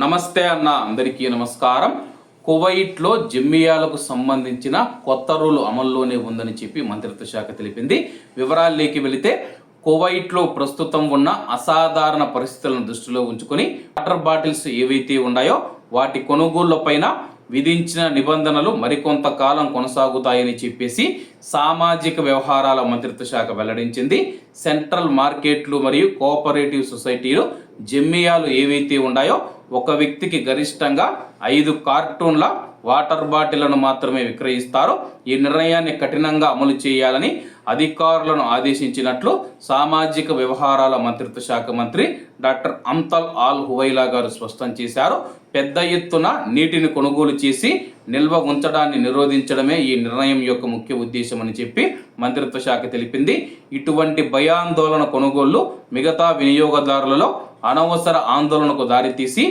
నమస్తే అన్న, అందరికీ నమస్కారం. కువైట్లో జిమ్మియాలకు సంబంధించిన కొత్త రూల్ అమల్లోనే ఉందని చెప్పి మంత్రిత్వ శాఖ తెలిపింది. వివరాల్లోకి వెళితే కువైట్లో ప్రస్తుతం ఉన్న అసాధారణ పరిస్థితులను దృష్టిలో ఉంచుకొని వాటర్ బాటిల్స్ ఏవైతే ఉన్నాయో వాటి కొనుగోళ్లపైన విధించిన నిబంధనలు మరికొంతకాలం కొనసాగుతాయని చెప్పేసి సామాజిక వ్యవహారాల మంత్రిత్వ శాఖ వెల్లడించింది. సెంట్రల్ మార్కెట్లు మరియు కోఆపరేటివ్ సొసైటీలు జిమ్మియాలు ఏవైతే ఉన్నాయో ఒక వ్యక్తికి గరిష్టంగా 5 కార్టూన్ల వాటర్ బాటిళ్లను మాత్రమే విక్రయిస్తారు. ఈ నిర్ణయాన్ని కఠినంగా అమలు చేయాలని అధికారులను ఆదేశించినట్లు సామాజిక వ్యవహారాల మంత్రిత్వ శాఖ మంత్రి డాక్టర్ అమ్తల్ ఆల్ హువైలా గారు స్పష్టం చేశారు. పెద్ద ఎత్తున నీటిని కొనుగోలు చేసి నిల్వ ఉంచడాన్ని నిరోధించడమే ఈ నిర్ణయం యొక్క ముఖ్య ఉద్దేశం అని చెప్పి మంత్రిత్వ శాఖ తెలిపింది. ఇటువంటి భయాందోళన కొనుగోళ్లు మిగతా వినియోగదారులలో అనవసర ఆందోళనకు దారితీసి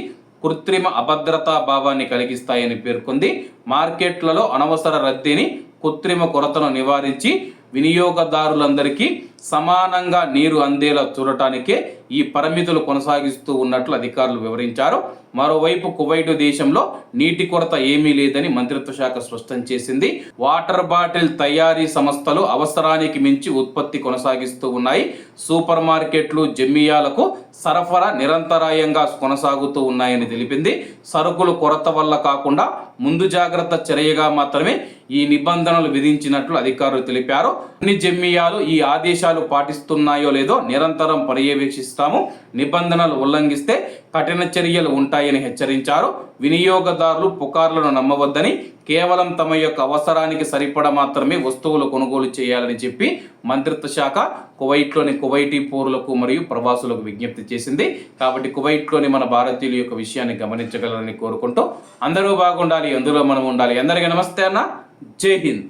కృత్రిమ అభద్రతా భావాన్ని కలిగిస్తాయని పేర్కొంది. మార్కెట్లలో అనవసర రద్దీని, కృత్రిమ కొరతను నివారించి వినియోగదారులందరికీ సమానంగా నీరు అందేలా చూడటానికే ఈ పరిమితులు కొనసాగిస్తూ ఉన్నట్లు అధికారులు వివరించారు. మరోవైపు కువైట్ దేశంలో నీటి కొరత ఏమీ లేదని మంత్రిత్వ శాఖ స్పష్టం చేసింది. వాటర్ బాటిల్ తయారీ సంస్థలు అవసరానికి మించి ఉత్పత్తి కొనసాగిస్తూ ఉన్నాయి. సూపర్ మార్కెట్లు జిమ్మియాలకు సరఫరా నిరంతరాయంగా కొనసాగుతూ ఉన్నాయని తెలిపింది. సరుకులు కొరత వల్ల కాకుండా ముందు జాగ్రత్త చర్యగా మాత్రమే ఈ నిబంధనలు విధించినట్లు అధికారులు తెలిపారు. అన్ని జిమ్మియాలు ఈ ఆదేశాలు పాటిస్తున్నాయో లేదో నిరంతరం పర్యవేక్షిస్తాము. నిబంధనలు ఉల్లంఘిస్తే కఠిన చర్యలు ఉంటాయని హెచ్చరించారు. వినియోగదారులు పుకార్లను నమ్మవద్దని, కేవలం తమ యొక్క అవసరానికి సరిపడ మాత్రమే వస్తువులు కొనుగోలు చేయాలని చెప్పి మంత్రిత్వ శాఖ కువైట్లోని కువైటీ పౌరులకు మరియు ప్రవాసులకు విజ్ఞప్తి చేసింది. కాబట్టి కువైట్లోని మన భారతీయుల యొక్క విషయాన్ని గమనించగలరని కోరుకుంటూ అందరూ బాగుండాలి, అందులో మనం ఉండాలి. అందరికీ నమస్తే అన్న, జై హింద్.